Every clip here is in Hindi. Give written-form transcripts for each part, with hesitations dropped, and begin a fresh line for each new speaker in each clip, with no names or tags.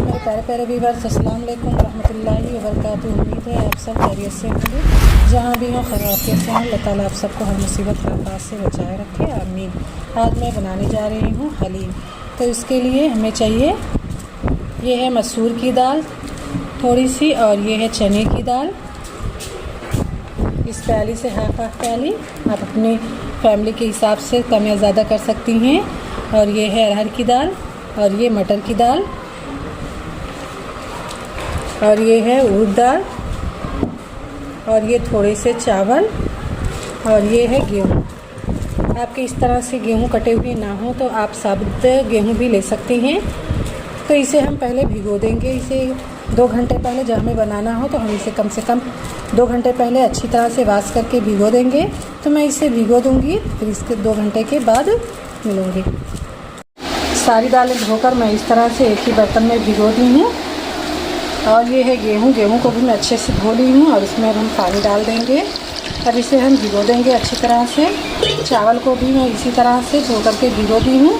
मेरे प्यारे प्यारे व्यूअर्स, अस्सलाम वालेकुम रहमतुल्लाहि व बरकातुहू। उम्मीद है आप सब खैरियत से होंगे, जहाँ भी हो खैरियत से हों। अल्लाह ताला आप सबको हर मुसीबत आफत से बचाए रखे, आमीन। आज मैं बनाने जा रही हूँ हलीम। तो इसके लिए हमें चाहिए, ये है मसूर की दाल थोड़ी सी, और ये है चने की दाल। इस प्याली से हाफ प्याली, आप अपनी फैमिली के हिसाब से कम या ज़्यादा कर सकती हैं। और ये है अरहर की दाल, और ये मटर की दाल, और ये है उड़द दाल, और ये थोड़े से चावल, और ये है गेहूँ। आपके इस तरह से गेहूँ कटे हुए ना हो तो आप साबुत गेहूँ भी ले सकती हैं। तो इसे हम पहले भिगो देंगे। इसे 2 घंटे पहले, जब हमें बनाना हो तो हम इसे कम से कम 2 घंटे पहले अच्छी तरह से वॉश करके भिगो देंगे। तो मैं इसे भिगो दूंगी, फिर इसके 2 घंटे के बाद मिलूँगी। सारी दालें धोकर मैं इस तरह से एक ही बर्तन में भिगो दी हूँ। और ये है गेहूँ को भी मैं अच्छे से धो ली हूँ, और इसमें अब हम पानी डाल देंगे। अब इसे हम भिगो देंगे अच्छी तरह से। चावल को भी मैं इसी तरह से धो करके भिगो दी हूँ।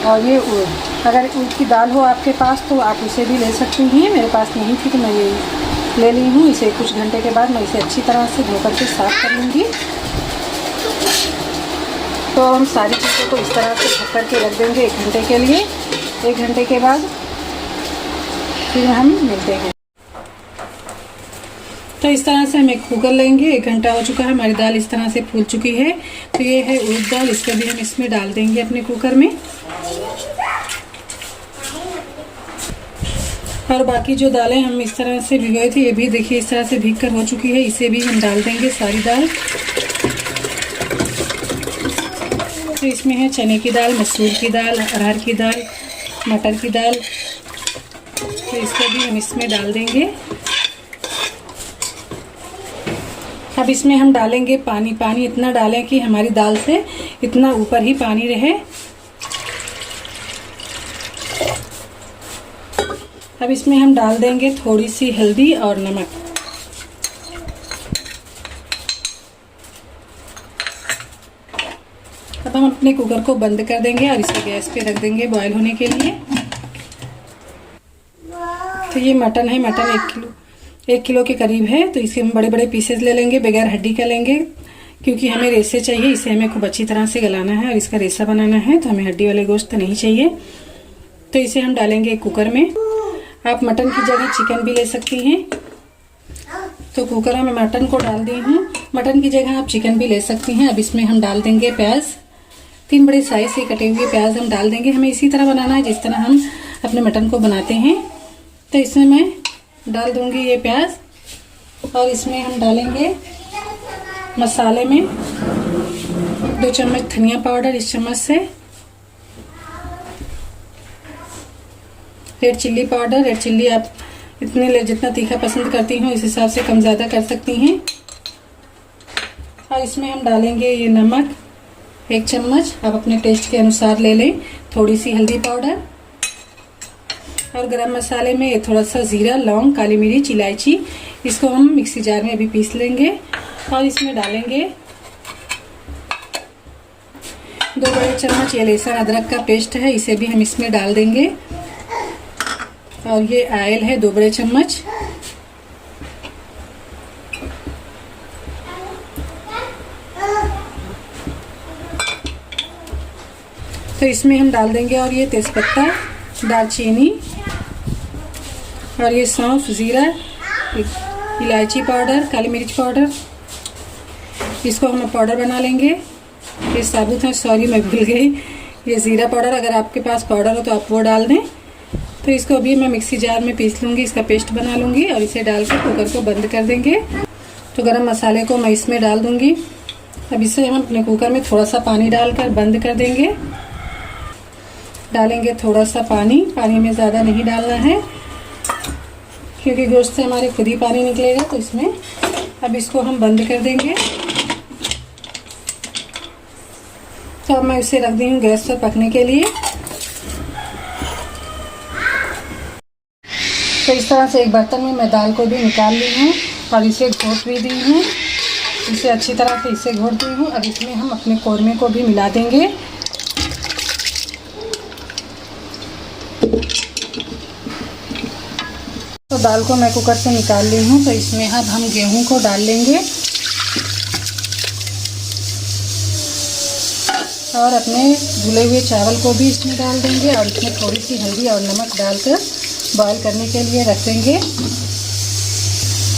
और ये उड़द, अगर उड़द की दाल हो आपके पास तो आप उसे भी ले सकती हैं। मेरे पास नहीं थी तो मैं ये ले ली हूँ। इसे कुछ घंटे के बाद मैं इसे अच्छी तरह से धो करके साफ़ कर लूँगी। तो हम सारी चीज़ों को इस तरह से ढक करके रख देंगे 1 घंटे के लिए। 1 घंटे के बाद फिर हम मिलते हैं। तो इस तरह से हम एक कुकर लेंगे। 1 घंटा हो चुका है, हमारी दाल इस तरह से फूल चुकी है। तो ये है उड़द दाल, इसको भी हम इसमें डाल देंगे अपने कुकर में। और बाकी जो दालें हम इस तरह से भिगोए थे, ये भी देखिए इस तरह से भीग कर हो चुकी है। इसे भी हम डाल देंगे सारी दाल। तो इसमें है चने की दाल, मसूर की दाल, अरहर की दाल, मटर की दाल। तो इसको भी हम इसमें डाल देंगे। अब इसमें हम डालेंगे पानी। पानी इतना डालें कि हमारी दाल से इतना ऊपर ही पानी रहे। अब इसमें हम डाल देंगे थोड़ी सी हल्दी और नमक। अब हम अपने कुकर को बंद कर देंगे और इसे गैस पे रख देंगे बॉईल होने के लिए। तो ये मटन है, मटन 1 किलो के करीब है। तो इसे हम बड़े बड़े पीसेस ले लेंगे, बगैर हड्डी का लेंगे, क्योंकि हमें रेसे चाहिए। इसे हमें खूब अच्छी तरह से गलाना है और इसका रेसा बनाना है। तो हमें हड्डी वाले गोश्त नहीं चाहिए। तो इसे हम डालेंगे एक कुकर में। आप मटन की जगह चिकन भी ले सकती हैं। तो कुकर में मटन को डाल दी हूँ। मटन की जगह आप चिकन भी ले सकती हैं। अब इसमें हम डाल देंगे प्याज। 3 बड़े साइज से कटे हुए प्याज हम डाल देंगे। हमें इसी तरह बनाना है जिस तरह हम अपने मटन को बनाते हैं। तो इसमें मैं डाल दूंगी ये प्याज, और इसमें हम डालेंगे मसाले में 2 चम्मच धनिया पाउडर इस चम्मच से, red chilli powder. Red chilli आप जितना तीखा पसंद करती हो इस हिसाब से कम ज़्यादा कर सकती हैं। और इसमें हम डालेंगे ये नमक 1 चम्मच, आप अपने टेस्ट के अनुसार ले लें। थोड़ी सी हल्दी पाउडर, और गरम मसाले में थोड़ा सा जीरा, लौंग, काली मिर्च, इलायची। इसको हम मिक्सी जार में अभी पीस लेंगे। और इसमें डालेंगे 2 बड़े चम्मच ये लहसुन अदरक का पेस्ट है, इसे भी हम इसमें डाल देंगे। और ये ऑयल है 2 बड़े चम्मच। तो इसमें हम डाल देंगे, और ये तेज़पत्ता, दालचीनी, और ये सौंफ, ज़ीरा, इलायची पाउडर, काली मिर्च पाउडर। इसको हम पाउडर बना लेंगे। ये साबुत है, सॉरी मैं भूल गई। ये ज़ीरा पाउडर, अगर आपके पास पाउडर हो तो आप वो डाल दें। तो इसको अभी मैं मिक्सी जार में पीस लूँगी, इसका पेस्ट बना लूँगी, और इसे डालकर कुकर को बंद कर देंगे। तो गरम मसाले को मैं इसमें डाल दूँगी। अब इसे हम अपने कुकर में थोड़ा सा पानी डालकर बंद कर देंगे। डालेंगे थोड़ा सा पानी। पानी में ज़्यादा नहीं डालना है, क्योंकि गोश्त से हमारे खुद ही पानी निकलेगा। तो इसमें अब इसको हम बंद कर देंगे। तो अब मैं इसे रख दी हूँ गैस पर पकने के लिए। तो इस तरह से एक बर्तन में मैं दाल को भी निकाल ली हूँ, और इसे घोट भी दी हूँ। इसे अच्छी तरह से इसे घोट दी हूँ। अब इसमें हम अपने कौरमे को भी मिला देंगे। तो दाल को मैं कुकर से निकाल ली हूँ। तो इसमें अब हम गेहूं को डाल लेंगे और अपने धुले हुए चावल को भी इसमें डाल देंगे और इसमें थोड़ी सी हल्दी और नमक डालकर बॉईल करने के लिए रख देंगे।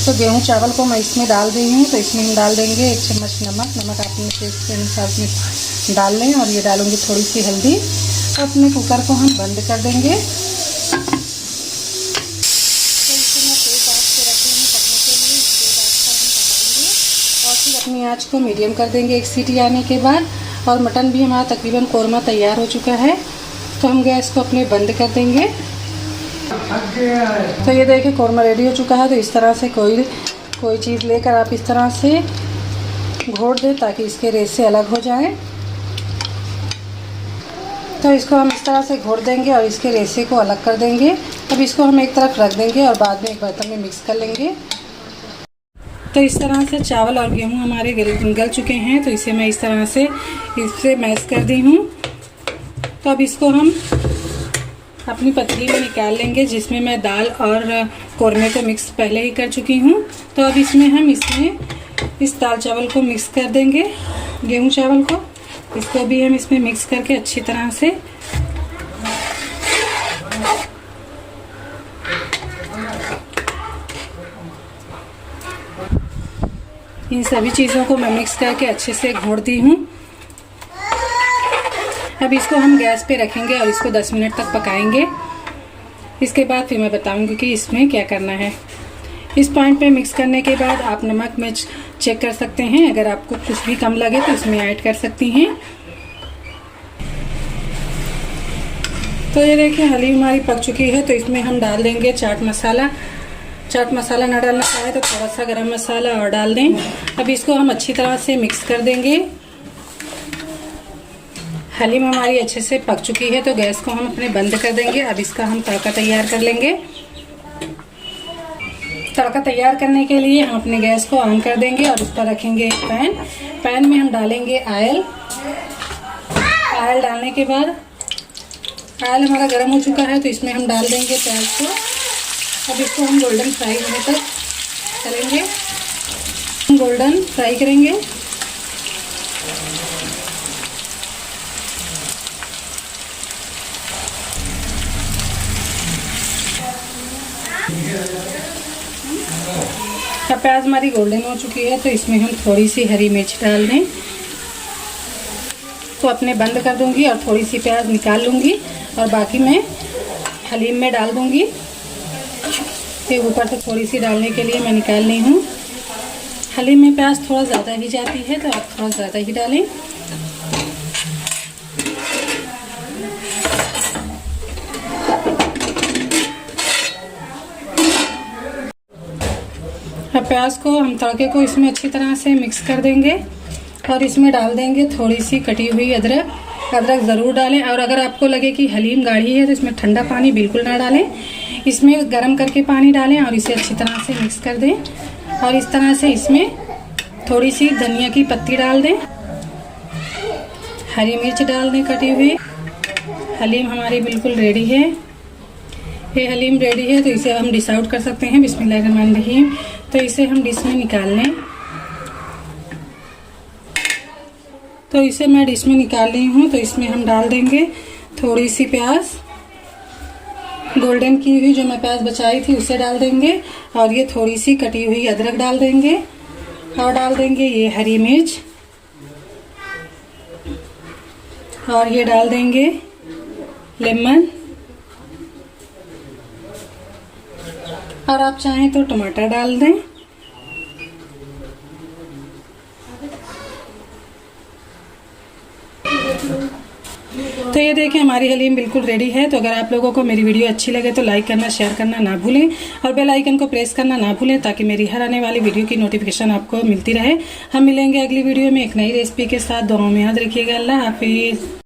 तो गेहूं चावल को मैं इसमें डाल दी हूँ। तो इसमें हम डाल देंगे 1 चम्मच नमक अपने टेस्ट के अनुसार में डाल लें और ये डालूंगी थोड़ी सी हल्दी। तो अपने कुकर को हम बंद कर देंगे। अपनी आंच को मीडियम कर देंगे 1 सीटी आने के बाद। और मटन भी हमारा तकरीबन कोरमा तैयार हो चुका है। तो हम गैस को अपने बंद कर देंगे। तो ये देखिए कोरमा रेडी हो चुका है। तो इस तरह से कोई चीज़ लेकर आप इस तरह से घोट दें ताकि इसके रेसे अलग हो जाएं। तो इसको हम इस तरह से घोट देंगे और इसके रेसे को अलग कर देंगे। अब इसको हम एक तरफ रख देंगे और बाद में एक बर्तन में मिक्स कर लेंगे। तो इस तरह से चावल और गेहूं हमारे गल चुके हैं। तो इसे मैं इस तरह से इससे मैश कर दी हूं। तो अब इसको हम अपनी पतीली में निकाल लेंगे जिसमें मैं दाल और कोरमे को मिक्स पहले ही कर चुकी हूं। तो अब इसमें इस दाल चावल को मिक्स कर देंगे, गेहूं चावल को। इसको भी हम इसमें मिक्स करके अच्छी तरह से इन सभी चीज़ों को मैं मिक्स करके अच्छे से घोट दी हूँ। अब इसको हम गैस पे रखेंगे और इसको 10 मिनट तक पकाएंगे। इसके बाद फिर मैं बताऊंगी कि इसमें क्या करना है। इस पॉइंट पे मिक्स करने के बाद आप नमक मिर्च चेक कर सकते हैं। अगर आपको कुछ भी कम लगे तो इसमें ऐड कर सकती हैं। तो ये देखिए हलीम हमारी पक चुकी है। तो इसमें हम डाल देंगे चाट मसाला। चाट मसाला ना डालना चाहे तो थोड़ा सा गरम मसाला और डाल दें। अब इसको हम अच्छी तरह से मिक्स कर देंगे। हलीम हमारी अच्छे से पक चुकी है। तो गैस को हम अपने बंद कर देंगे। अब इसका हम तड़का तैयार कर लेंगे। तड़का तैयार करने के लिए हम अपने गैस को ऑन कर देंगे और उस पर रखेंगे एक पैन में हम डालेंगे ऑयल डालने के बाद ऑयल हमारा गर्म हो चुका है। तो इसमें हम डाल देंगे प्याज को। अब इसको हम गोल्डन फ्राई होने तक करेंगे। गोल्डन फ्राई करेंगे। अब प्याज हमारी गोल्डन हो चुकी है। तो इसमें हम थोड़ी सी हरी मिर्च डाल दें। तो अपने बंद कर दूंगी और थोड़ी सी प्याज निकाल लूंगी और बाकी मैं हलीम में डाल दूंगी। फिर ऊपर से थोड़ी सी डालने के लिए मैं निकाल ली हूँ। हलीम में प्याज थोड़ा ज़्यादा ही जाती है तो आप थोड़ा ज़्यादा ही डालें। अब प्याज को हम तड़के को इसमें अच्छी तरह से मिक्स कर देंगे और इसमें डाल देंगे थोड़ी सी कटी हुई अदरक ज़रूर डालें। और अगर आपको लगे कि हलीम गाढ़ी है तो इसमें ठंडा पानी बिल्कुल ना डालें। इसमें गर्म करके पानी डालें और इसे अच्छी तरह से मिक्स कर दें। और इस तरह से इसमें थोड़ी सी धनिया की पत्ती डाल दें, हरी मिर्च डाल दें कटी हुई। हलीम हमारी बिल्कुल रेडी है। ये हलीम रेडी है। तो इसे हम डिश आउट कर सकते हैं। बिस्मिल्लाहिर्रहमानिर्रहीम। तो इसे हम डिश में निकाल लें। तो इसे मैं डिश में निकाल ली हूँ। तो इसमें हम डाल देंगे थोड़ी सी प्याज, गोल्डन की हुई जो मैं प्याज बचाई थी उसे डाल देंगे। और ये थोड़ी सी कटी हुई अदरक डाल देंगे और डाल देंगे ये हरी मिर्च और ये डाल देंगे लेमन। और आप चाहें तो टमाटर डाल दें। तो ये देखिए हमारी हलीम बिल्कुल रेडी है। तो अगर आप लोगों को मेरी वीडियो अच्छी लगे तो लाइक करना, शेयर करना ना भूलें और बेल आइकन को प्रेस करना ना भूलें ताकि मेरी हर आने वाली वीडियो की नोटिफिकेशन आपको मिलती रहे। हम मिलेंगे अगली वीडियो में एक नई रेसिपी के साथ। दुआओं में याद रखिएगा। अल्लाह हाफिज़।